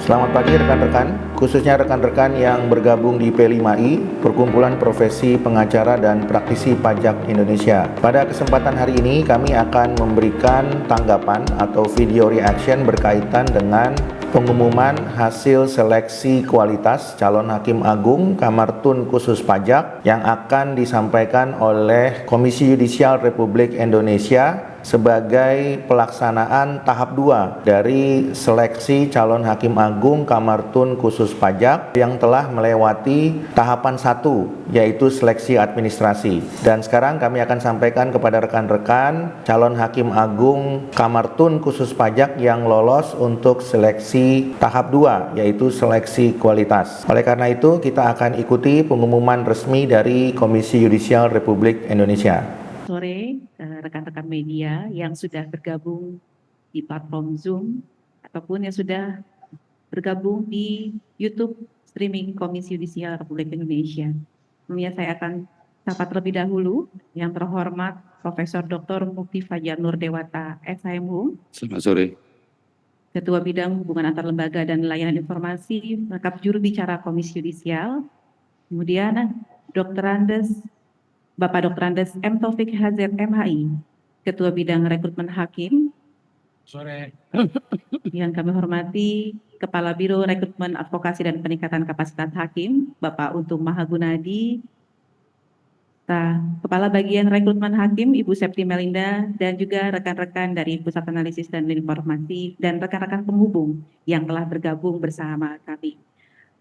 Selamat pagi rekan-rekan, khususnya rekan-rekan yang bergabung di P5I, Perkumpulan Profesi Pengacara dan Praktisi Pajak Indonesia. Pada kesempatan hari ini kami akan memberikan tanggapan atau video reaction berkaitan dengan pengumuman hasil seleksi kualitas calon Hakim Agung Kamar Tun Khusus Pajak yang akan disampaikan oleh Komisi Yudisial Republik Indonesia sebagai pelaksanaan tahap 2 dari seleksi calon Hakim Agung Kamar Tun Khusus Pajak yang telah melewati tahapan 1, yaitu seleksi administrasi. Dan sekarang kami akan sampaikan kepada rekan-rekan calon Hakim Agung Kamar Tun Khusus Pajak yang lolos untuk seleksi tahap 2, yaitu seleksi kualitas. Oleh karena itu, kita akan ikuti pengumuman resmi dari Komisi Yudisial Republik Indonesia. Sore rekan-rekan media yang sudah bergabung di platform Zoom ataupun yang sudah bergabung di YouTube streaming Komisi Yudisial Republik Indonesia. Sebelumnya saya akan sapa terlebih dahulu yang terhormat Profesor Dr. Mukti Fajar Nurdewata, SHMHum. Selamat sore. Ketua Bidang Hubungan Antar Lembaga dan Layanan Informasi, lengkap juru bicara Komisi Yudisial. Kemudian Bapak Dr. Andes M. Taufik HZ MHI, Ketua Bidang Rekrutmen Hakim. Sore. Yang kami hormati Kepala Biro Rekrutmen Advokasi dan Peningkatan Kapasitas Hakim, Bapak Untung Mahagunadi, Kepala Bagian Rekrutmen Hakim, Ibu Septi Melinda, dan juga rekan-rekan dari Pusat Analisis dan Informasi, dan rekan-rekan penghubung yang telah bergabung bersama kami.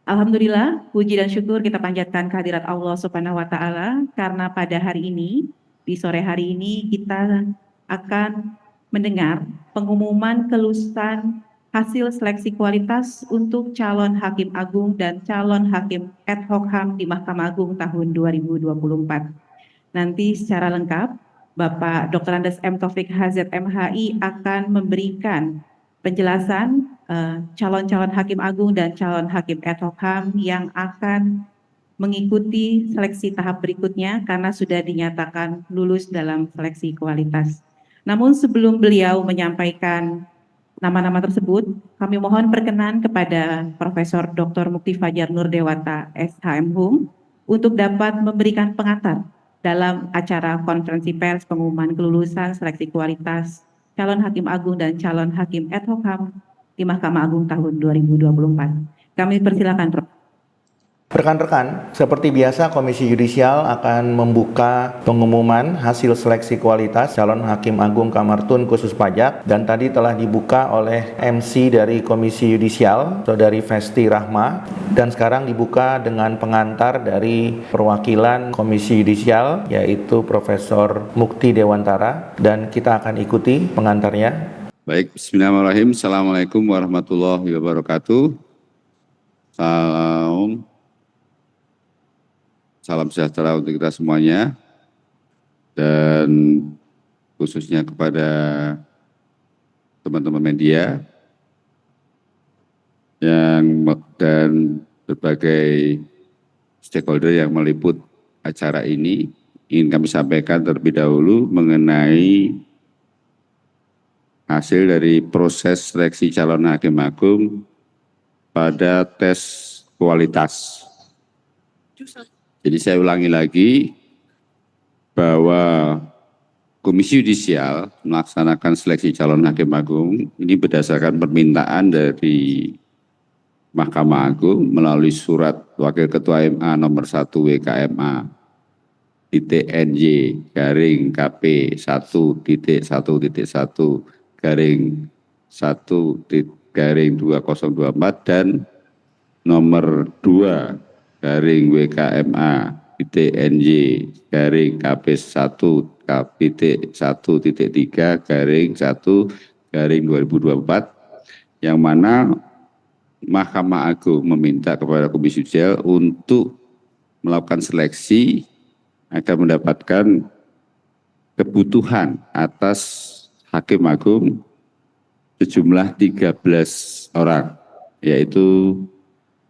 Alhamdulillah, puji dan syukur kita panjatkan kehadirat Allah Subhanahu wa Ta'ala, karena pada hari ini, di sore hari ini, kita akan mendengar pengumuman kelulusan hasil seleksi kualitas untuk calon Hakim Agung dan calon Hakim ad hoc HAM di Mahkamah Agung tahun 2024. Nanti secara lengkap, Bapak Dr. Andes M. Taufik HZ MHI akan memberikan penjelasan calon-calon Hakim Agung dan calon Hakim ad hoc HAM yang akan mengikuti seleksi tahap berikutnya karena sudah dinyatakan lulus dalam seleksi kualitas. Namun sebelum beliau menyampaikan nama-nama tersebut, kami mohon perkenan kepada Profesor Dr. Mukti Fajar Nurdewata, SHMHum, untuk dapat memberikan pengantar dalam acara konferensi pers pengumuman kelulusan seleksi kualitas calon Hakim Agung dan calon Hakim ad hoc HAM di Mahkamah Agung tahun 2024. Kami persilakan, Prof. Rekan-rekan, seperti biasa Komisi Yudisial akan membuka pengumuman hasil seleksi kualitas calon Hakim Agung Kamar Tun Khusus Pajak, dan tadi telah dibuka oleh MC dari Komisi Yudisial, Saudari Festi Rahma, dan sekarang dibuka dengan pengantar dari perwakilan Komisi Yudisial, yaitu Profesor Mukti Dewantara, dan kita akan ikuti pengantarnya. Baik, bismillahirrahmanirrahim. Assalamualaikum warahmatullahi wabarakatuh. Salam sejahtera untuk kita semuanya, dan khususnya kepada teman-teman media dan berbagai stakeholder yang meliput acara ini. Ingin kami sampaikan terlebih dahulu mengenai hasil dari proses seleksi calon Hakim Agung pada tes kualitas. Jadi saya ulangi lagi bahwa Komisi Yudisial melaksanakan seleksi calon Hakim Agung ini berdasarkan permintaan dari Mahkamah Agung melalui surat Wakil Ketua MA nomor 1 WKMA .NJ garing KP 1.1.1 garing 1 garing 2024 dan nomor 2 garing WKMA .NJ garing KP 1 KPT 1.3 garing 1 garing 2024, yang mana Mahkamah Agung meminta kepada Komisi Yudisial untuk melakukan seleksi agar mendapatkan kebutuhan atas Hakim Agung sejumlah 13 orang, yaitu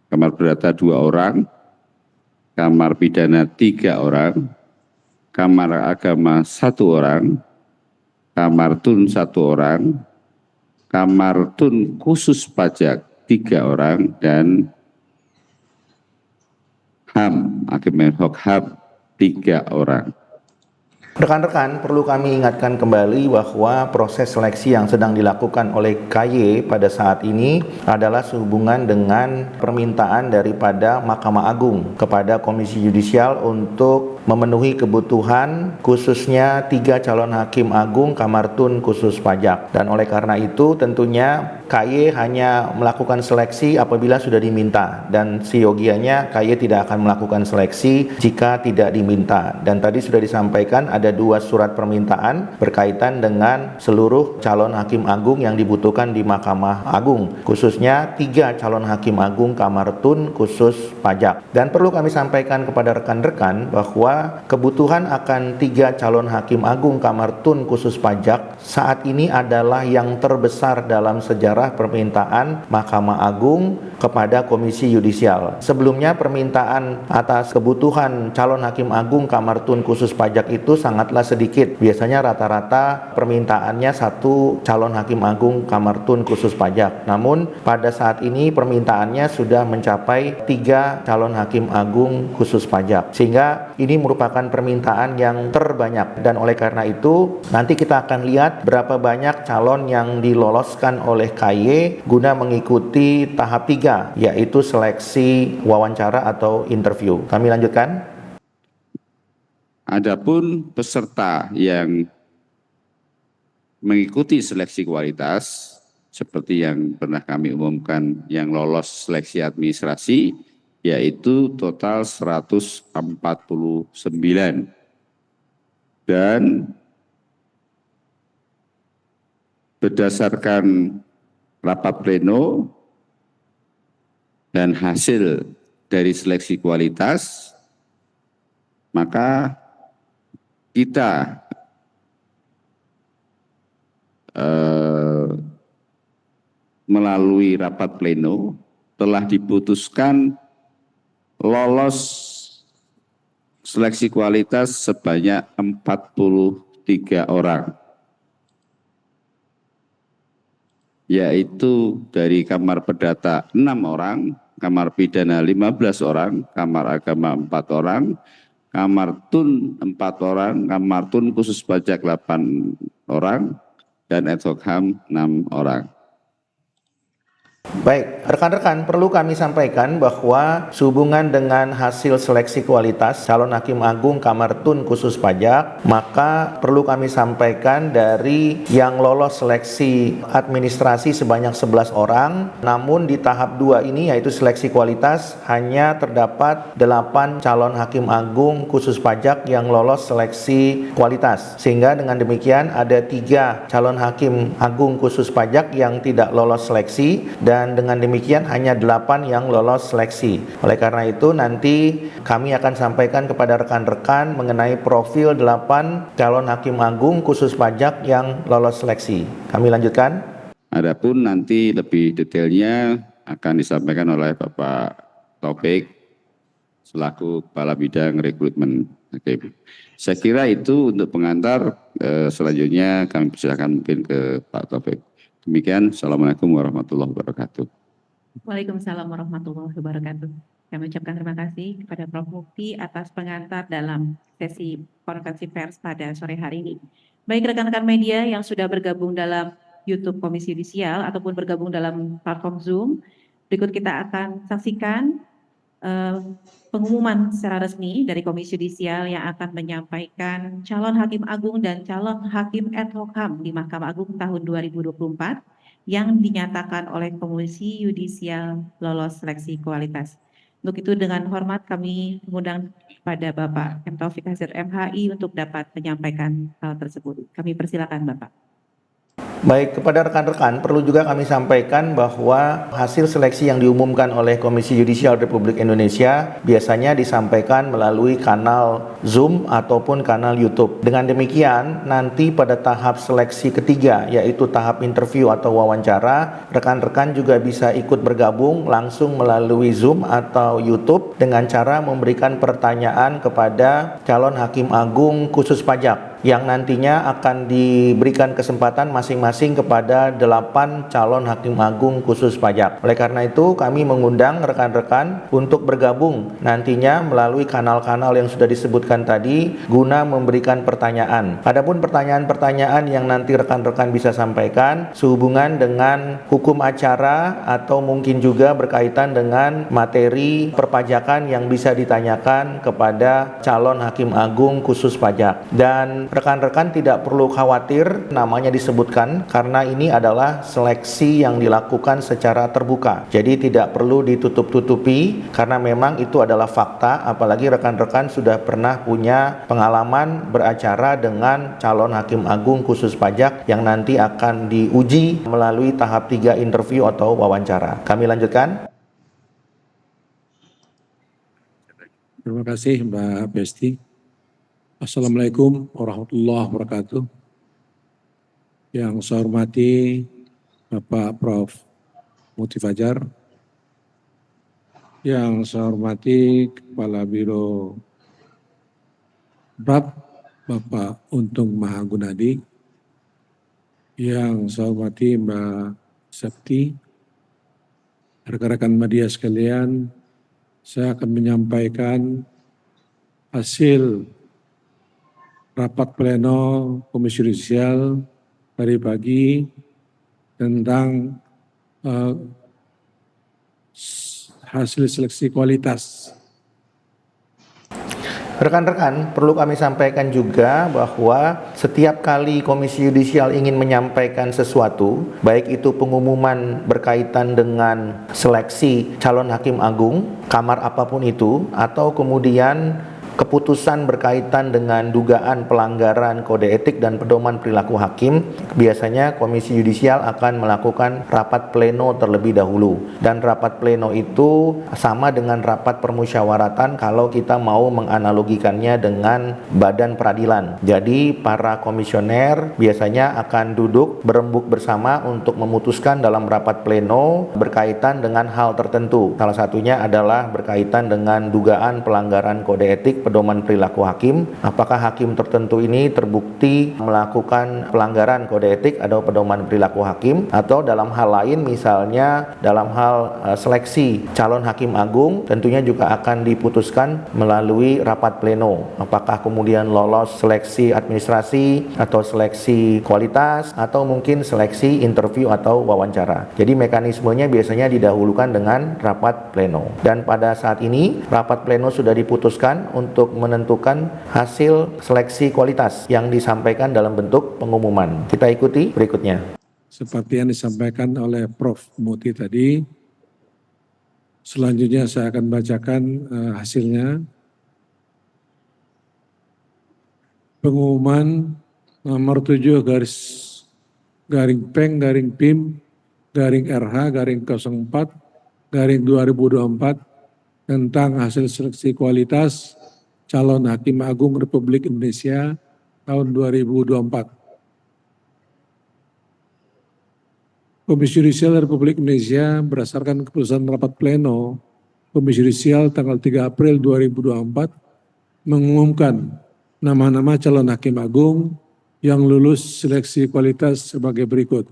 kamar perdata 2 orang, kamar pidana 3 orang, kamar agama 1 orang, kamar tun 1 orang, kamar tun khusus pajak 3 orang, dan HAM, Hakim ad hoc HAM 3 orang. Rekan-rekan, perlu kami ingatkan kembali bahwa proses seleksi yang sedang dilakukan oleh KY pada saat ini adalah sehubungan dengan permintaan daripada Mahkamah Agung kepada Komisi Yudisial untuk memenuhi kebutuhan khususnya 3 calon hakim agung Kamar Tun khusus pajak. Dan oleh karena itu tentunya KY hanya melakukan seleksi apabila sudah diminta, dan seyogianya KY tidak akan melakukan seleksi jika tidak diminta. Dan tadi sudah disampaikan ada 2 surat permintaan berkaitan dengan seluruh calon hakim agung yang dibutuhkan di Mahkamah Agung, khususnya 3 calon hakim agung Kamar Tun khusus pajak. Dan perlu kami sampaikan kepada rekan-rekan bahwa kebutuhan akan 3 calon hakim agung Kamar Tun khusus pajak saat ini adalah yang terbesar dalam sejarah permintaan Mahkamah Agung kepada Komisi Yudisial. Sebelumnya permintaan atas kebutuhan calon hakim agung Kamar Tun khusus pajak itu sangatlah sedikit. Biasanya rata-rata permintaannya 1 calon hakim agung Kamar Tun khusus pajak. Namun pada saat ini permintaannya sudah mencapai 3 calon hakim agung khusus pajak. Sehingga ini merupakan permintaan yang terbanyak, dan oleh karena itu nanti kita akan lihat berapa banyak calon yang diloloskan oleh KY guna mengikuti tahap 3, yaitu seleksi wawancara atau interview. Kami lanjutkan. Adapun peserta yang mengikuti seleksi kualitas seperti yang pernah kami umumkan yang lolos seleksi administrasi, yaitu total 149, dan berdasarkan rapat pleno dan hasil dari seleksi kualitas, maka kita melalui rapat pleno telah diputuskan lolos seleksi kualitas sebanyak 43 orang, yaitu dari Kamar Perdata 6 orang, Kamar Pidana 15 orang, Kamar Agama 4 orang, Kamar Tun 4 orang, Kamar Tun khusus pajak 8 orang, dan ad hoc HAM 6 orang. Baik, rekan-rekan, perlu kami sampaikan bahwa sehubungan dengan hasil seleksi kualitas calon hakim agung Kamar Tun khusus pajak, maka perlu kami sampaikan dari yang lolos seleksi administrasi sebanyak 11 orang, namun di tahap 2 ini yaitu seleksi kualitas hanya terdapat 8 calon hakim agung khusus pajak yang lolos seleksi kualitas. Sehingga dengan demikian ada 3 calon hakim agung khusus pajak yang tidak lolos seleksi, dan dengan demikian hanya 8 yang lolos seleksi. Oleh karena itu nanti kami akan sampaikan kepada rekan-rekan mengenai profil 8 calon hakim agung khusus pajak yang lolos seleksi. Kami lanjutkan. Adapun nanti lebih detailnya akan disampaikan oleh Bapak Taufik selaku Kepala Bidang Rekrutmen Hakim. Saya kira itu untuk pengantar, selanjutnya kami persilakan mungkin ke Pak Taufik. Demikian, Assalamualaikum warahmatullahi wabarakatuh. Waalaikumsalam warahmatullahi wabarakatuh. Kami ucapkan terima kasih kepada Prof. Mufti atas pengantar dalam sesi konferensi pers pada sore hari ini. Baik rekan-rekan media yang sudah bergabung dalam YouTube Komisi Yudisial ataupun bergabung dalam platform Zoom, berikut kita akan saksikan pengumuman secara resmi dari Komisi Yudisial yang akan menyampaikan calon hakim agung dan calon hakim ad hoc HAM di Mahkamah Agung tahun 2024 yang dinyatakan oleh Komisi Yudisial lolos seleksi kualitas. Untuk itu dengan hormat kami mengundang pada Bapak M. Taufik Hazir MHI untuk dapat menyampaikan hal tersebut. Kami persilakan Bapak. Baik, kepada rekan-rekan perlu juga kami sampaikan bahwa hasil seleksi yang diumumkan oleh Komisi Yudisial Republik Indonesia biasanya disampaikan melalui kanal Zoom ataupun kanal YouTube. Dengan demikian, nanti pada tahap seleksi ketiga, yaitu tahap interview atau wawancara, rekan-rekan juga bisa ikut bergabung langsung melalui Zoom atau YouTube dengan cara memberikan pertanyaan kepada calon hakim agung khusus pajak yang nantinya akan diberikan kesempatan masing-masing kepada 8 calon hakim agung khusus pajak. Oleh karena itu, kami mengundang rekan-rekan untuk bergabung nantinya melalui kanal-kanal yang sudah disebutkan tadi guna memberikan pertanyaan. Adapun pertanyaan-pertanyaan yang nanti rekan-rekan bisa sampaikan sehubungan dengan hukum acara atau mungkin juga berkaitan dengan materi perpajakan yang bisa ditanyakan kepada calon hakim agung khusus pajak. Dan rekan-rekan tidak perlu khawatir namanya disebutkan karena ini adalah seleksi yang dilakukan secara terbuka. Jadi tidak perlu ditutup-tutupi karena memang itu adalah fakta, apalagi rekan-rekan sudah pernah punya pengalaman beracara dengan calon hakim agung khusus pajak yang nanti akan diuji melalui tahap 3 interview atau wawancara. Kami lanjutkan. Terima kasih Mbak Besti. Assalamualaikum warahmatullahi wabarakatuh. Yang saya hormati Bapak Prof. Muti Fajar, yang saya hormati Kepala Biro BRAP Bapak Untung Mahagunadi, yang saya hormati Mbak Septi, rekan-rekan media sekalian, saya akan menyampaikan hasil rapat pleno Komisi Yudisial tadi pagi tentang hasil seleksi kualitas. Rekan-rekan, perlu kami sampaikan juga bahwa setiap kali Komisi Yudisial ingin menyampaikan sesuatu, baik itu pengumuman berkaitan dengan seleksi calon hakim agung, kamar apapun itu, atau kemudian keputusan berkaitan dengan dugaan pelanggaran kode etik dan pedoman perilaku hakim, biasanya Komisi Yudisial akan melakukan rapat pleno terlebih dahulu. Dan rapat pleno itu sama dengan rapat permusyawaratan kalau kita mau menganalogikannya dengan badan peradilan. Jadi para komisioner biasanya akan duduk berembuk bersama untuk memutuskan dalam rapat pleno berkaitan dengan hal tertentu. Salah satunya adalah berkaitan dengan dugaan pelanggaran kode etik, pedoman perilaku hakim. Apakah hakim tertentu ini terbukti melakukan pelanggaran kode etik atau pedoman perilaku hakim, atau dalam hal lain misalnya dalam hal seleksi calon hakim agung tentunya juga akan diputuskan melalui rapat pleno. Apakah kemudian lolos seleksi administrasi atau seleksi kualitas atau mungkin seleksi interview atau wawancara. Jadi mekanismenya biasanya didahulukan dengan rapat pleno. Dan pada saat ini rapat pleno sudah diputuskan untuk menentukan hasil seleksi kualitas yang disampaikan dalam bentuk pengumuman. Kita ikuti berikutnya. Seperti yang disampaikan oleh Prof. Muti tadi, selanjutnya saya akan bacakan hasilnya. Pengumuman nomor 7 /PIM/RH/04/2024 tentang hasil seleksi kualitas calon hakim agung Republik Indonesia tahun 2024. Komisi Yudisial Republik Indonesia berdasarkan keputusan rapat pleno Komisi Yudisial tanggal 3 April 2024 mengumumkan nama-nama calon hakim agung yang lulus seleksi kualitas sebagai berikut.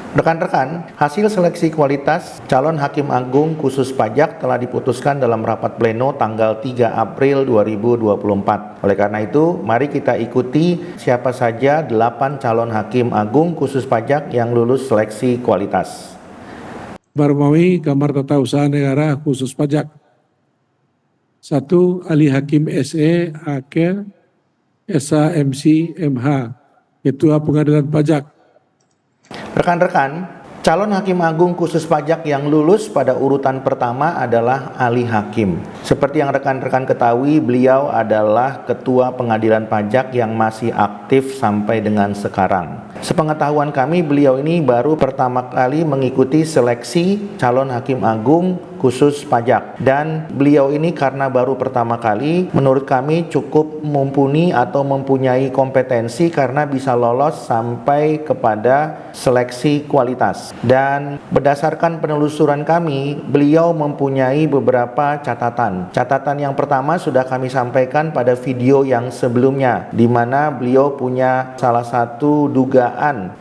Rekan-rekan, hasil seleksi kualitas calon hakim agung khusus pajak telah diputuskan dalam rapat pleno tanggal 3 April 2024. Oleh karena itu, mari kita ikuti siapa saja 8 calon hakim agung khusus pajak yang lulus seleksi kualitas. Barmawi, Kamar Tata Usaha Negara khusus pajak. 1. Ali Hakim SE, AK, SA, MC, MH, Ketua Pengadilan Pajak. Rekan-rekan, calon hakim agung khusus pajak yang lulus pada urutan pertama adalah Ali Hakim. Seperti yang rekan-rekan ketahui, beliau adalah Ketua Pengadilan Pajak yang masih aktif sampai dengan sekarang. Sepengetahuan kami, beliau ini baru pertama kali mengikuti seleksi calon hakim agung khusus pajak, dan beliau ini karena baru pertama kali menurut kami cukup mumpuni atau mempunyai kompetensi karena bisa lolos sampai kepada seleksi kualitas. Dan berdasarkan penelusuran kami, beliau mempunyai beberapa catatan. Catatan yang pertama sudah kami sampaikan pada video yang sebelumnya, di mana beliau punya salah satu dugaan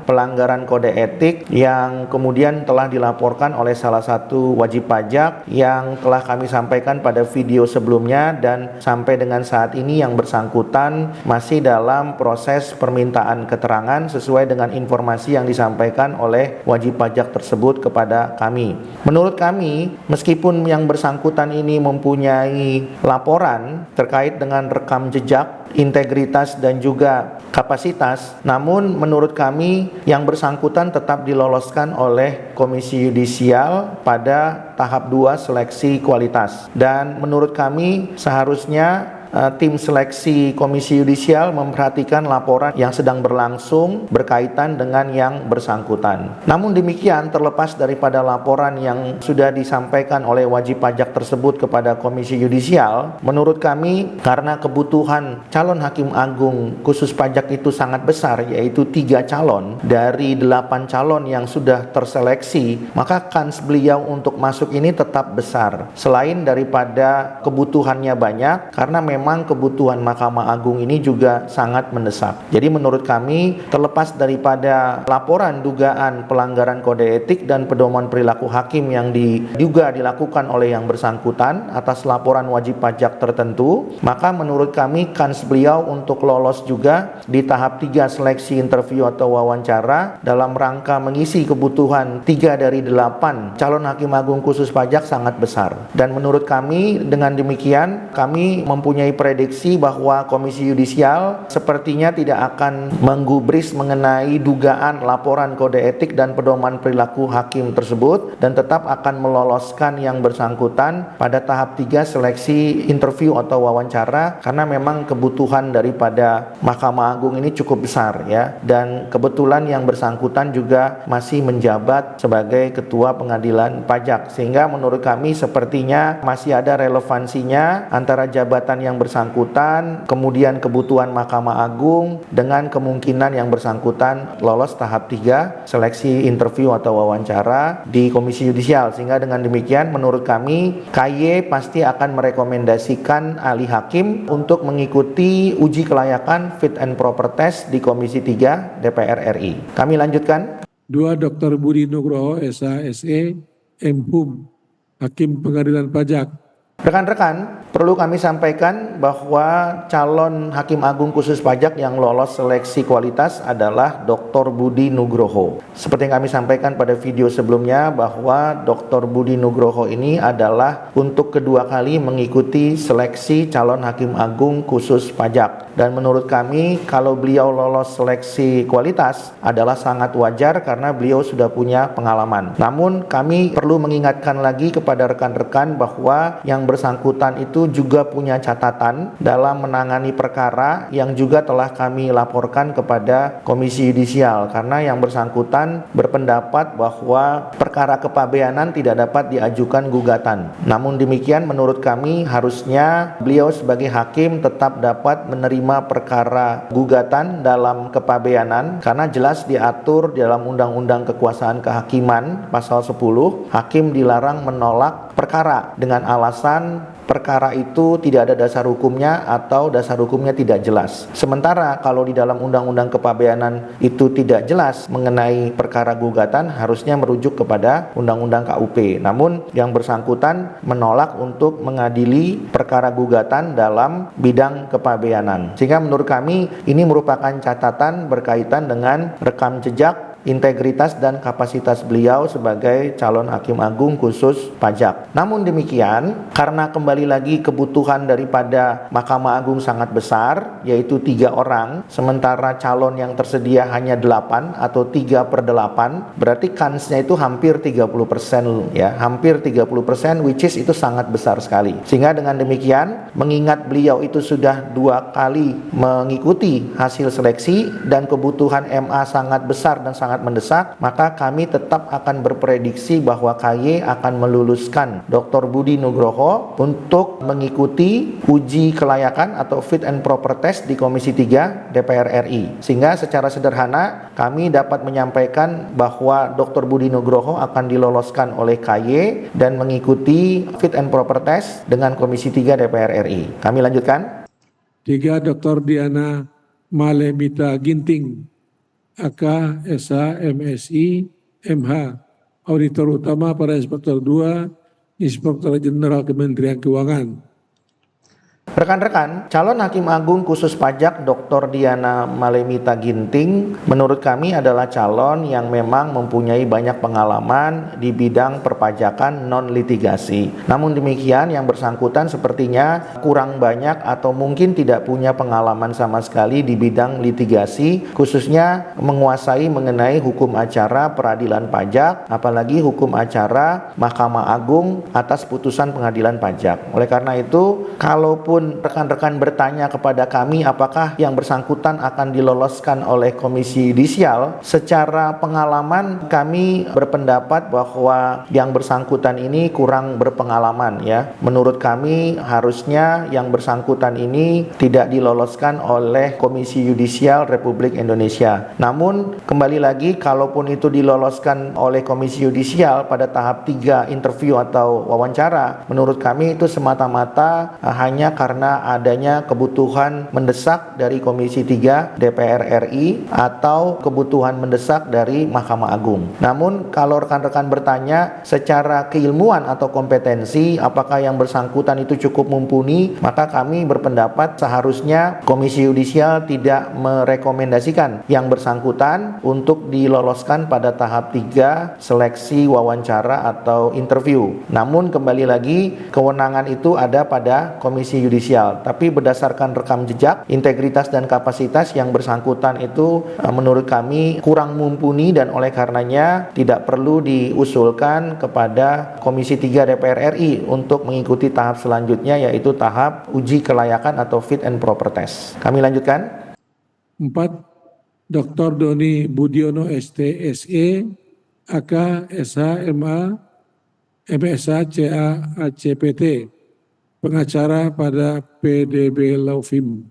pelanggaran kode etik yang kemudian telah dilaporkan oleh salah satu wajib pajak yang telah kami sampaikan pada video sebelumnya, dan sampai dengan saat ini yang bersangkutan masih dalam proses permintaan keterangan sesuai dengan informasi yang disampaikan oleh wajib pajak tersebut kepada kami. Menurut kami, meskipun yang bersangkutan ini mempunyai laporan terkait dengan rekam jejak, integritas dan juga kapasitas, namun menurut kami yang bersangkutan tetap diloloskan oleh Komisi Yudisial pada tahap 2 seleksi kualitas. Dan menurut kami seharusnya tim seleksi Komisi Yudisial memperhatikan laporan yang sedang berlangsung berkaitan dengan yang bersangkutan. Namun demikian, terlepas daripada laporan yang sudah disampaikan oleh wajib pajak tersebut kepada Komisi Yudisial, menurut kami karena kebutuhan calon hakim agung khusus pajak itu sangat besar, yaitu 3 calon dari 8 calon yang sudah terseleksi, maka kans beliau untuk masuk ini tetap besar. Selain daripada kebutuhannya banyak, karena memang kebutuhan Mahkamah Agung ini juga sangat mendesak. Jadi menurut kami, terlepas daripada laporan dugaan pelanggaran kode etik dan pedoman perilaku hakim yang diduga dilakukan oleh yang bersangkutan atas laporan wajib pajak tertentu, maka menurut kami kans beliau untuk lolos juga di tahap 3 seleksi interview atau wawancara dalam rangka mengisi kebutuhan 3 dari 8 calon hakim agung khusus pajak sangat besar. Dan menurut kami dengan demikian, kami mempunyai prediksi bahwa Komisi Yudisial sepertinya tidak akan menggubris mengenai dugaan laporan kode etik dan pedoman perilaku hakim tersebut, dan tetap akan meloloskan yang bersangkutan pada tahap 3 seleksi interview atau wawancara, karena memang kebutuhan daripada Mahkamah Agung ini cukup besar ya, dan kebetulan yang bersangkutan juga masih menjabat sebagai Ketua Pengadilan Pajak, sehingga menurut kami sepertinya masih ada relevansinya antara jabatan yang bersangkutan, kemudian kebutuhan Mahkamah Agung, dengan kemungkinan yang bersangkutan lolos tahap 3 seleksi interview atau wawancara di Komisi Yudisial. Sehingga dengan demikian menurut kami KY pasti akan merekomendasikan ahli hakim untuk mengikuti uji kelayakan fit and proper test di Komisi 3 DPR RI. Kami lanjutkan. 2. Dr. Budi Nugroho, SASE, MHum, Hakim Pengadilan Pajak. Rekan-rekan, perlu kami sampaikan bahwa calon hakim agung khusus pajak yang lolos seleksi kualitas adalah Dr. Budi Nugroho. Seperti yang kami sampaikan pada video sebelumnya, bahwa Dr. Budi Nugroho ini adalah untuk kedua kali mengikuti seleksi calon hakim agung khusus pajak. Dan menurut kami, kalau beliau lolos seleksi kualitas adalah sangat wajar karena beliau sudah punya pengalaman. Namun kami perlu mengingatkan lagi kepada rekan-rekan bahwa yang bersangkutan itu juga punya catatan dalam menangani perkara yang juga telah kami laporkan kepada Komisi Yudisial, karena yang bersangkutan berpendapat bahwa perkara kepabeanan tidak dapat diajukan gugatan. Namun demikian menurut kami harusnya beliau sebagai hakim tetap dapat menerima perkara gugatan dalam kepabeanan, karena jelas diatur dalam Undang-Undang Kekuasaan Kehakiman pasal 10, hakim dilarang menolak perkara dengan alasan perkara itu tidak ada dasar hukumnya atau dasar hukumnya tidak jelas. Sementara kalau di dalam Undang-Undang Kepabeanan itu tidak jelas mengenai perkara gugatan, harusnya merujuk kepada Undang-Undang KUP. Namun yang bersangkutan menolak untuk mengadili perkara gugatan dalam bidang kepabeanan. Sehingga menurut kami ini merupakan catatan berkaitan dengan rekam jejak, integritas dan kapasitas beliau sebagai calon hakim agung khusus pajak. Namun demikian, karena kembali lagi kebutuhan daripada Mahkamah Agung sangat besar, yaitu 3 orang, sementara calon yang tersedia hanya 8 atau 3/8, berarti kansnya itu hampir 30%, ya, hampir 30%, which is itu sangat besar sekali. Sehingga dengan demikian, mengingat beliau itu sudah 2 kali mengikuti hasil seleksi dan kebutuhan MA sangat besar dan sangat mendesak, maka kami tetap akan berprediksi bahwa KY akan meluluskan Dr. Budi Nugroho untuk mengikuti uji kelayakan atau fit and proper test di Komisi 3 DPR RI. Sehingga secara sederhana kami dapat menyampaikan bahwa Dr. Budi Nugroho akan diloloskan oleh KY dan mengikuti fit and proper test dengan Komisi 3 DPR RI. Kami lanjutkan. 3. Dr. Diana Malemita Ginting, AK, SA, MSI, MH, Auditor Utama pada Inspektor 2, Inspektor Jenderal Kementerian Keuangan. Rekan-rekan, calon hakim agung khusus pajak Dr. Diana Malemita Ginting menurut kami adalah calon yang memang mempunyai banyak pengalaman di bidang perpajakan non-litigasi. Namun demikian, yang bersangkutan sepertinya kurang banyak atau mungkin tidak punya pengalaman sama sekali di bidang litigasi, khususnya menguasai mengenai hukum acara peradilan pajak, apalagi hukum acara Mahkamah Agung atas putusan pengadilan pajak. Oleh karena itu, kalaupun rekan-rekan bertanya kepada kami apakah yang bersangkutan akan diloloskan oleh Komisi Yudisial, secara pengalaman kami berpendapat bahwa yang bersangkutan ini kurang berpengalaman, ya. Menurut kami harusnya yang bersangkutan ini tidak diloloskan oleh Komisi Yudisial Republik Indonesia. Namun kembali lagi, kalaupun itu diloloskan oleh Komisi Yudisial pada tahap 3 interview atau wawancara, menurut kami itu semata-mata hanya karena adanya kebutuhan mendesak dari Komisi 3 DPR RI atau kebutuhan mendesak dari Mahkamah Agung. Namun kalau rekan-rekan bertanya secara keilmuan atau kompetensi apakah yang bersangkutan itu cukup mumpuni, maka kami berpendapat seharusnya Komisi Yudisial tidak merekomendasikan yang bersangkutan untuk diloloskan pada tahap 3 seleksi wawancara atau interview. Namun kembali lagi, kewenangan itu ada pada Komisi Yudisial. Tapi berdasarkan rekam jejak, integritas dan kapasitas yang bersangkutan itu menurut kami kurang mumpuni dan oleh karenanya tidak perlu diusulkan kepada Komisi 3 DPR RI untuk mengikuti tahap selanjutnya, yaitu tahap uji kelayakan atau fit and proper test. Kami lanjutkan. 4. Dr. Doni Budiono ST.SE, AK, SH, MA, MSA, CA, ACPT, pengacara pada PDB Laufim.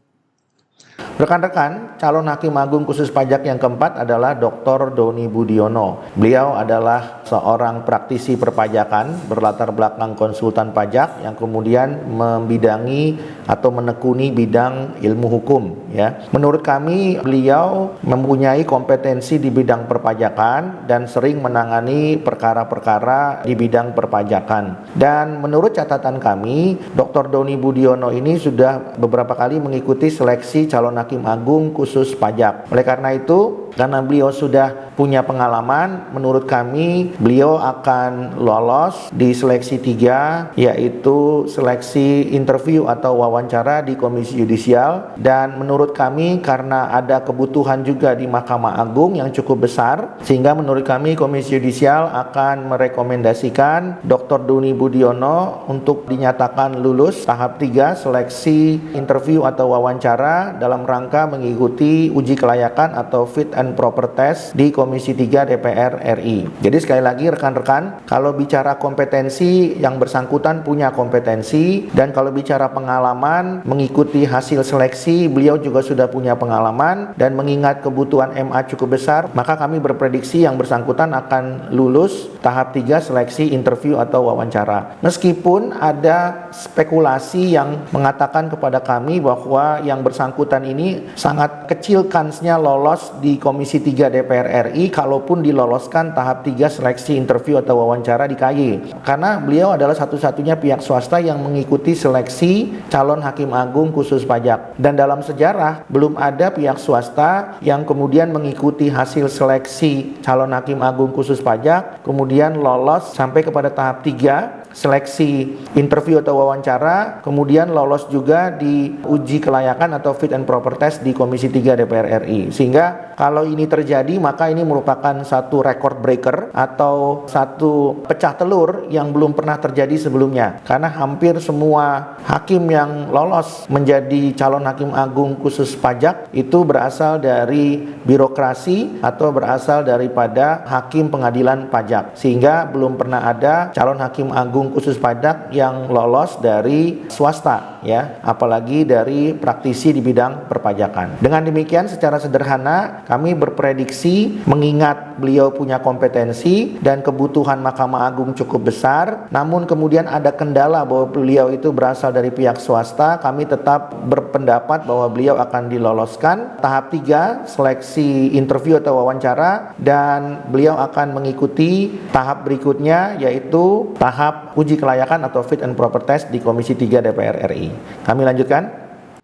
Rekan-rekan, calon hakim agung khusus pajak yang keempat adalah Dr. Doni Budiono. Beliau adalah seorang praktisi perpajakan berlatar belakang konsultan pajak yang kemudian membidangi atau menekuni bidang ilmu hukum, ya. Menurut kami beliau mempunyai kompetensi di bidang perpajakan dan sering menangani perkara-perkara di bidang perpajakan. Dan menurut catatan kami, Dr. Doni Budiono ini sudah beberapa kali mengikuti seleksi calon hakim agung khusus pajak. Oleh karena itu, karena beliau sudah punya pengalaman, menurut kami beliau akan lolos di seleksi 3, yaitu seleksi interview atau wawancara di Komisi Yudisial. Dan menurut kami karena ada kebutuhan juga di Mahkamah Agung yang cukup besar, sehingga menurut kami Komisi Yudisial akan merekomendasikan Dr. Doni Budiono untuk dinyatakan lulus tahap 3 seleksi interview atau wawancara dalam rangka mengikuti uji kelayakan atau fit and proper test di Komisi 3 DPR RI. Jadi sekali lagi rekan-rekan, kalau bicara kompetensi, yang bersangkutan punya kompetensi, dan kalau bicara pengalaman mengikuti hasil seleksi, beliau juga sudah punya pengalaman, dan mengingat kebutuhan MA cukup besar, maka kami berprediksi yang bersangkutan akan lulus tahap 3 seleksi interview atau wawancara. Meskipun ada spekulasi yang mengatakan kepada kami bahwa yang bersangkutan ini sangat kecil kansnya lolos di Komisi 3 DPR RI kalaupun diloloskan tahap 3 seleksi interview atau wawancara di KY. Karena beliau adalah satu-satunya pihak swasta yang mengikuti seleksi calon hakim agung khusus pajak. Dan dalam sejarah belum ada pihak swasta yang kemudian mengikuti hasil seleksi calon hakim agung khusus pajak kemudian lolos sampai kepada tahap 3 seleksi interview atau wawancara, kemudian lolos juga di uji kelayakan atau fit and proper test di Komisi 3 DPR RI. Sehingga kalau ini terjadi maka ini merupakan satu record breaker atau satu pecah telur yang belum pernah terjadi sebelumnya. Karena hampir semua hakim yang lolos menjadi calon hakim agung khusus pajak itu berasal dari birokrasi atau berasal daripada hakim pengadilan pajak. Sehingga belum pernah ada calon hakim agung khusus pajak yang lolos dari swasta, ya, apalagi dari praktisi di bidang perpajakan. Dengan demikian secara sederhana kami berprediksi mengingat beliau punya kompetensi dan kebutuhan Mahkamah Agung cukup besar, namun kemudian ada kendala bahwa beliau itu berasal dari pihak swasta, kami tetap berpendapat bahwa beliau akan diloloskan tahap 3 seleksi interview atau wawancara dan beliau akan mengikuti tahap berikutnya yaitu tahap uji kelayakan atau fit and proper test di Komisi 3 DPR RI. Kami lanjutkan.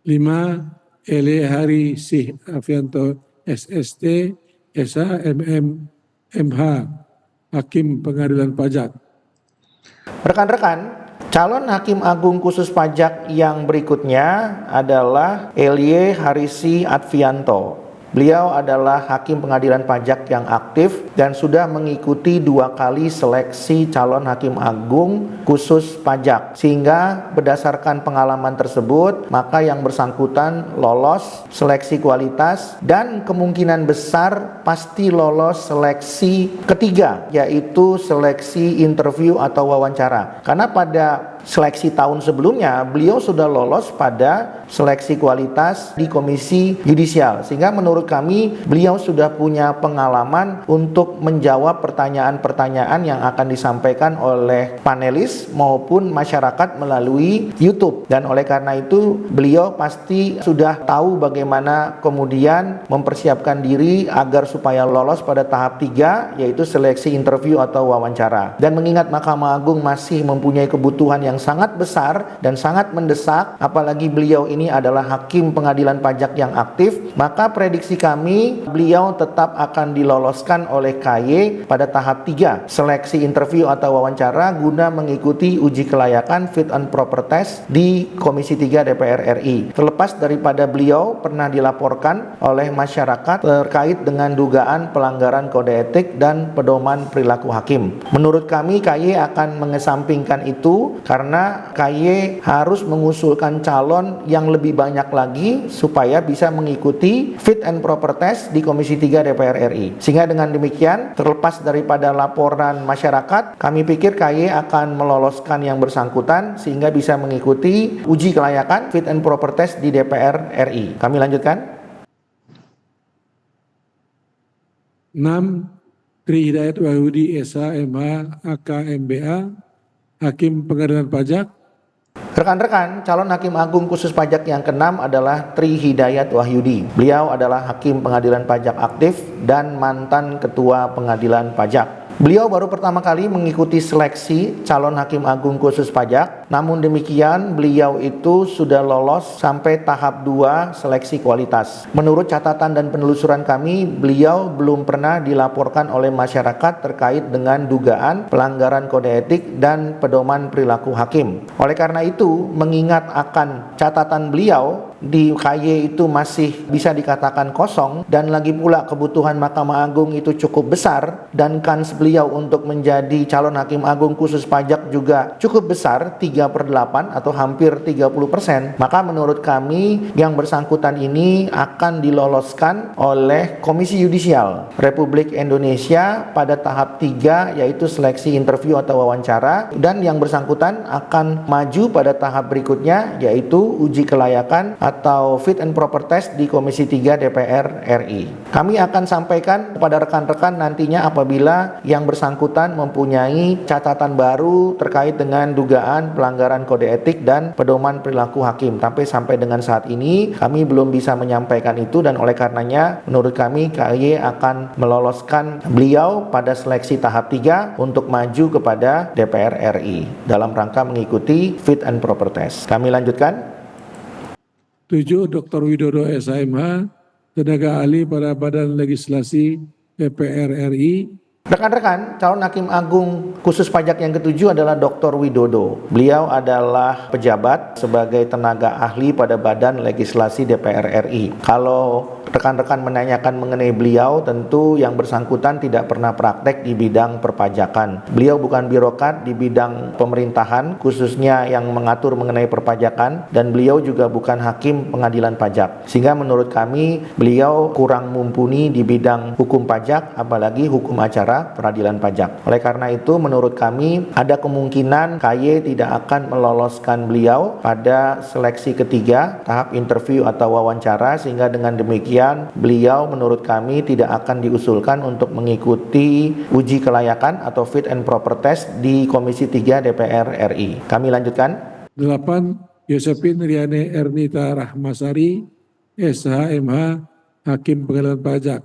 5. Ele Hari Sih Afianto SST SA MM MH Hakim Pengadilan Pajak. Rekan-rekan, calon hakim agung khusus pajak yang berikutnya adalah Elie Harisi Advianto. Beliau adalah hakim pengadilan pajak yang aktif dan sudah mengikuti 2 kali seleksi calon hakim agung khusus pajak. Sehingga berdasarkan pengalaman tersebut, maka yang bersangkutan lolos seleksi kualitas dan kemungkinan besar pasti lolos seleksi ketiga, yaitu seleksi interview atau wawancara. Karena pada seleksi tahun sebelumnya beliau sudah lolos pada seleksi kualitas di Komisi Yudisial, sehingga menurut kami beliau sudah punya pengalaman untuk menjawab pertanyaan-pertanyaan yang akan disampaikan oleh panelis maupun masyarakat melalui YouTube. Dan oleh karena itu beliau pasti sudah tahu bagaimana kemudian mempersiapkan diri agar supaya lolos pada tahap 3 yaitu seleksi interview atau wawancara. Dan mengingat Mahkamah Agung masih mempunyai kebutuhan yang sangat besar dan sangat mendesak, apalagi beliau ini adalah hakim pengadilan pajak yang aktif, maka prediksi kami beliau tetap akan diloloskan oleh KY pada tahap 3 seleksi interview atau wawancara guna mengikuti uji kelayakan fit and proper test di Komisi 3 DPR RI. Terlepas daripada beliau pernah dilaporkan oleh masyarakat terkait dengan dugaan pelanggaran kode etik dan pedoman perilaku hakim. Menurut kami KY akan mengesampingkan itu karena KY harus mengusulkan calon yang lebih banyak lagi supaya bisa mengikuti fit and proper test di Komisi 3 DPR RI. Sehingga dengan demikian, terlepas daripada laporan masyarakat, kami pikir KY akan meloloskan yang bersangkutan sehingga bisa mengikuti uji kelayakan fit and proper test di DPR RI. Kami lanjutkan. 6. Tri Hidayat Wahyudi SA MH AK MBA Hakim Pengadilan Pajak. Rekan-rekan, calon hakim agung khusus pajak yang ke-6 adalah Tri Hidayat Wahyudi. Beliau adalah hakim pengadilan pajak aktif dan mantan ketua pengadilan pajak. Beliau baru pertama kali mengikuti seleksi calon hakim agung khusus pajak. Namun demikian, beliau itu sudah lolos sampai tahap 2 seleksi kualitas. Menurut catatan dan penelusuran kami, beliau belum pernah dilaporkan oleh masyarakat terkait dengan dugaan pelanggaran kode etik dan pedoman perilaku hakim. Oleh karena itu, mengingat akan catatan beliau di KY itu masih bisa dikatakan kosong dan lagi pula kebutuhan Mahkamah Agung itu cukup besar dan kans beliau untuk menjadi calon hakim agung khusus pajak juga cukup besar, 3/8 atau hampir 30%, maka menurut kami yang bersangkutan ini akan diloloskan oleh Komisi Yudisial Republik Indonesia pada tahap 3 yaitu seleksi interview atau wawancara, dan yang bersangkutan akan maju pada tahap berikutnya yaitu uji kelayakan atau Fit and Proper Test di Komisi 3 DPR RI. Kami akan sampaikan kepada rekan-rekan nantinya apabila yang bersangkutan mempunyai catatan baru terkait dengan dugaan pelanggaran kode etik dan pedoman perilaku hakim. Tapi sampai dengan saat ini kami belum bisa menyampaikan itu, dan oleh karenanya menurut kami KY akan meloloskan beliau pada seleksi tahap 3 untuk maju kepada DPR RI dalam rangka mengikuti Fit and Proper Test. Kami lanjutkan. 7. Dr. Widodo SHMH, tenaga ahli pada Badan Legislasi DPR RI. Rekan-rekan, calon hakim agung khusus pajak yang ketujuh adalah Dr. Widodo. Beliau adalah pejabat sebagai tenaga ahli pada Badan Legislasi DPR RI. Kalau rekan-rekan menanyakan mengenai beliau, tentu yang bersangkutan tidak pernah praktek di bidang perpajakan. Beliau bukan birokrat di bidang pemerintahan, khususnya yang mengatur mengenai perpajakan, dan beliau juga bukan hakim pengadilan pajak. Sehingga menurut kami, beliau kurang mumpuni di bidang hukum pajak, apalagi hukum acara peradilan pajak. Oleh karena itu, menurut kami, ada kemungkinan KY tidak akan meloloskan beliau pada seleksi ketiga, tahap interview atau wawancara, sehingga dengan demikian beliau menurut kami tidak akan diusulkan untuk mengikuti uji kelayakan atau Fit and Proper Test di Komisi 3 DPR RI. Kami lanjutkan. 8. Yosephine Riane Ernita Rahmasari, SHMH, Hakim Pengadilan Pajak.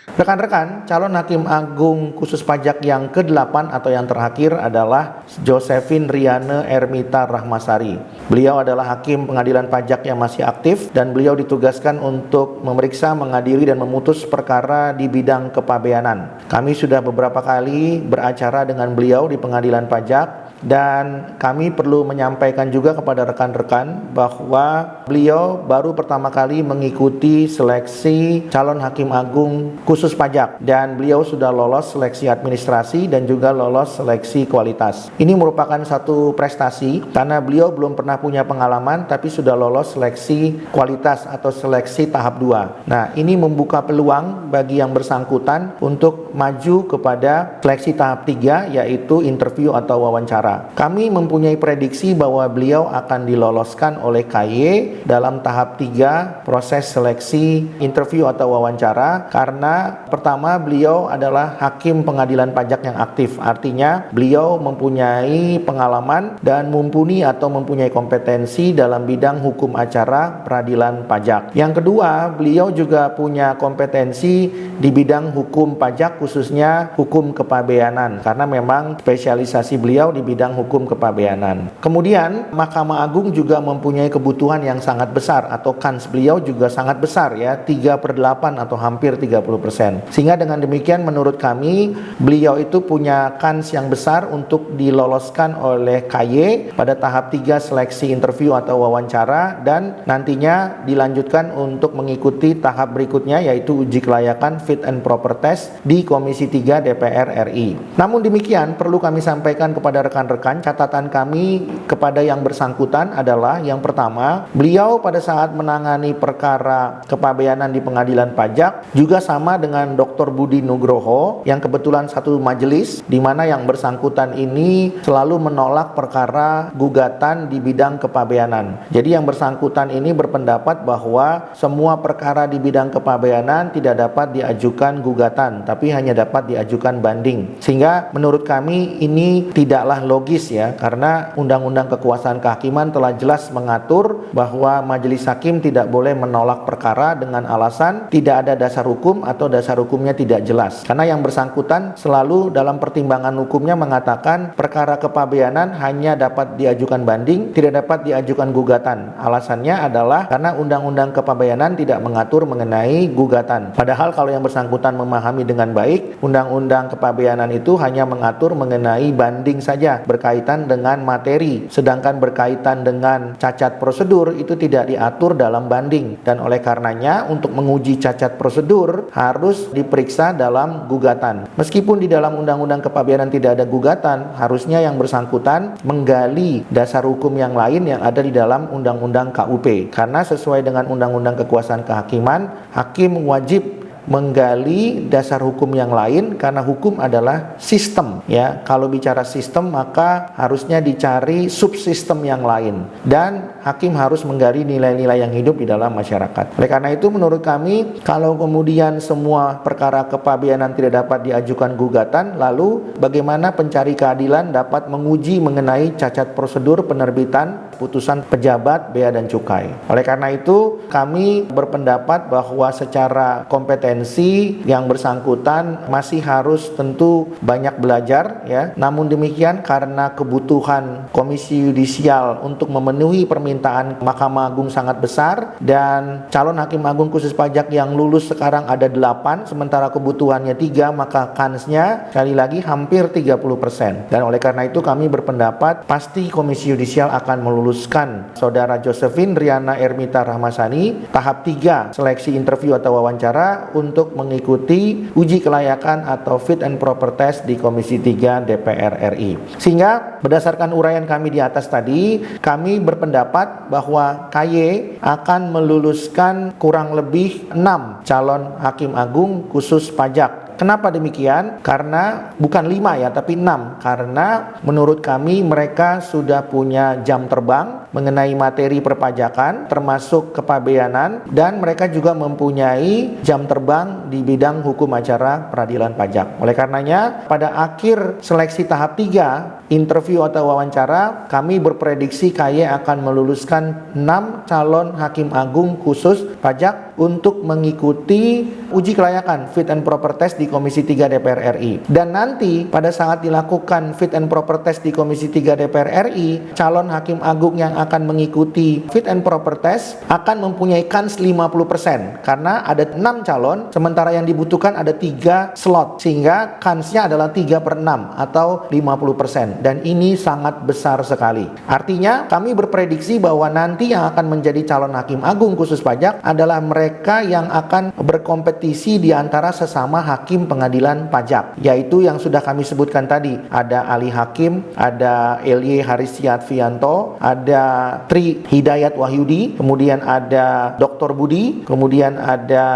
Rekan-rekan, calon hakim agung khusus pajak yang ke-8 atau yang terakhir adalah Josephine Riane Ernita Rahmasari. Beliau adalah hakim pengadilan pajak yang masih aktif, dan beliau ditugaskan untuk memeriksa, mengadili, dan memutus perkara di bidang kepabeanan. Kami sudah beberapa kali beracara dengan beliau di pengadilan pajak, dan kami perlu menyampaikan juga kepada rekan-rekan bahwa beliau baru pertama kali mengikuti seleksi calon hakim agung khusus pajak, dan beliau sudah lolos seleksi administrasi dan juga lolos seleksi kualitas. Ini merupakan satu prestasi karena beliau belum pernah punya pengalaman tapi sudah lolos seleksi kualitas atau seleksi tahap 2. Nah, ini membuka peluang bagi yang bersangkutan untuk maju kepada seleksi tahap 3, yaitu interview atau wawancara. Kami mempunyai prediksi bahwa beliau akan diloloskan oleh KY dalam tahap 3 proses seleksi interview atau wawancara, karena pertama, beliau adalah hakim pengadilan pajak yang aktif. Artinya beliau mempunyai pengalaman dan mumpuni atau mempunyai kompetensi dalam bidang hukum acara peradilan pajak. Yang kedua, beliau juga punya kompetensi di bidang hukum pajak, khususnya hukum kepabeanan, karena memang spesialisasi beliau di bidang hukum kepabeanan. Kemudian Mahkamah Agung juga mempunyai kebutuhan yang sangat besar, atau kans beliau juga sangat besar ya, 3/8 atau hampir 30%. Sehingga dengan demikian menurut kami beliau itu punya kans yang besar untuk diloloskan oleh KY pada tahap 3 seleksi interview atau wawancara, dan nantinya dilanjutkan untuk mengikuti tahap berikutnya, yaitu uji kelayakan Fit and Proper Test di Komisi 3 DPR RI. Namun demikian perlu kami sampaikan kepada rekan-rekan, catatan kami kepada yang bersangkutan adalah yang pertama, beliau pada saat menangani perkara kepabeanan di pengadilan pajak juga sama dengan Dr. Budi Nugroho yang kebetulan satu majelis, di mana yang bersangkutan ini selalu menolak perkara gugatan di bidang kepabeanan. Jadi yang bersangkutan ini berpendapat bahwa semua perkara di bidang kepabeanan tidak dapat diajukan gugatan, tapi hanya dapat diajukan banding. Sehingga menurut kami ini tidaklah logis ya, karena Undang-Undang Kekuasaan Kehakiman telah jelas mengatur bahwa majelis hakim tidak boleh menolak perkara dengan alasan tidak ada dasar hukum atau dasar hukumnya tidak jelas. Karena yang bersangkutan selalu dalam pertimbangan hukumnya mengatakan perkara kepabeanan hanya dapat diajukan banding, tidak dapat diajukan gugatan. Alasannya adalah karena Undang-Undang Kepabeanan tidak mengatur mengenai gugatan. Padahal kalau yang bersangkutan memahami dengan baik, Undang-Undang Kepabeanan itu hanya mengatur mengenai banding saja berkaitan dengan materi, sedangkan berkaitan dengan cacat prosedur itu tidak diatur dalam banding. Dan oleh karenanya untuk menguji cacat prosedur harus diperiksa dalam gugatan. Meskipun di dalam Undang-Undang Kepabeanan tidak ada gugatan, harusnya yang bersangkutan menggali dasar hukum yang lain yang ada di dalam Undang-Undang KUP. Karena sesuai dengan Undang-Undang Kekuasaan Kehakiman, hakim wajib menggali dasar hukum yang lain, karena hukum adalah sistem ya. Kalau bicara sistem maka harusnya dicari subsistem yang lain, dan hakim harus menggali nilai-nilai yang hidup di dalam masyarakat. Oleh karena itu menurut kami, kalau kemudian semua perkara kepabeanan tidak dapat diajukan gugatan, lalu bagaimana pencari keadilan dapat menguji mengenai cacat prosedur penerbitan putusan pejabat bea dan cukai. Oleh karena itu kami berpendapat bahwa secara kompetensi yang bersangkutan masih harus tentu banyak belajar ya. Namun demikian, karena kebutuhan Komisi Yudisial untuk memenuhi permintaan Mahkamah Agung sangat besar, dan calon Hakim Agung khusus pajak yang lulus sekarang ada 8, sementara kebutuhannya 3, maka kansnya sekali lagi hampir 30%. Dan oleh karena itu kami berpendapat pasti Komisi Yudisial akan meluluskan Saudara Josephine Riana Ermita Rahmasani tahap 3 seleksi interview atau wawancara untuk mengikuti uji kelayakan atau fit and proper test di Komisi 3 DPR RI. Sehingga berdasarkan uraian kami di atas tadi, kami berpendapat bahwa KY akan meluluskan kurang lebih 6 calon Hakim Agung khusus pajak. Kenapa demikian? Karena bukan 5 ya, tapi 6. Karena menurut kami mereka sudah punya jam terbang mengenai materi perpajakan, termasuk kepabeanan, dan mereka juga mempunyai jam terbang di bidang hukum acara peradilan pajak. Oleh karenanya, pada akhir seleksi tahap 3, interview atau wawancara, kami berprediksi KY akan meluluskan 6 calon Hakim Agung khusus pajak untuk mengikuti uji kelayakan fit and proper test di Komisi 3 DPR RI. Dan nanti pada saat dilakukan fit and proper test di Komisi 3 DPR RI, calon Hakim Agung yang akan mengikuti fit and proper test akan mempunyai kans 50%, karena ada 6 calon, sementara yang dibutuhkan ada 3 slot, sehingga kansnya adalah 3/6 atau 50%. Dan ini sangat besar sekali. Artinya kami berprediksi bahwa nanti yang akan menjadi calon Hakim Agung khusus pajak adalah mereka yang akan berkompetisi di antara sesama hakim pengadilan pajak, yaitu yang sudah kami sebutkan tadi. Ada Ali Hakim, ada Elie Harisiatvianto, ada Tri Hidayat Wahyudi, kemudian ada Dr. Budi, kemudian ada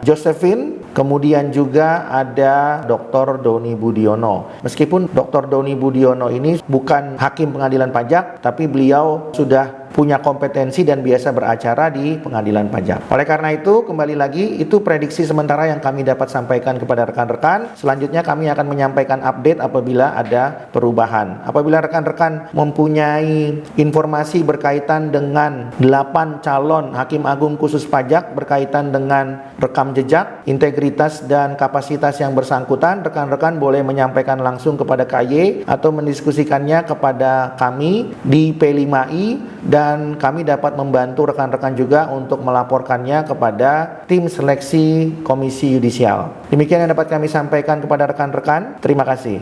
Josephine, kemudian juga ada Dr. Doni Budiono. Meskipun Dr. Doni Budiono ini bukan hakim pengadilan pajak, tapi beliau sudah punya kompetensi dan biasa beracara di pengadilan pajak. Oleh karena itu, kembali lagi, itu prediksi sementara yang kami dapat sampaikan kepada rekan-rekan. Selanjutnya kami akan menyampaikan update apabila ada perubahan. Apabila rekan-rekan mempunyai informasi berkaitan dengan 8 calon Hakim Agung khusus pajak berkaitan dengan rekam jejak, integritas dan kapasitas yang bersangkutan, rekan-rekan boleh menyampaikan langsung kepada KY atau mendiskusikannya kepada kami di P5I, dan kami dapat membantu rekan-rekan juga untuk melaporkannya kepada tim seleksi Komisi Yudisial. Demikian yang dapat kami sampaikan kepada rekan-rekan. Terima kasih.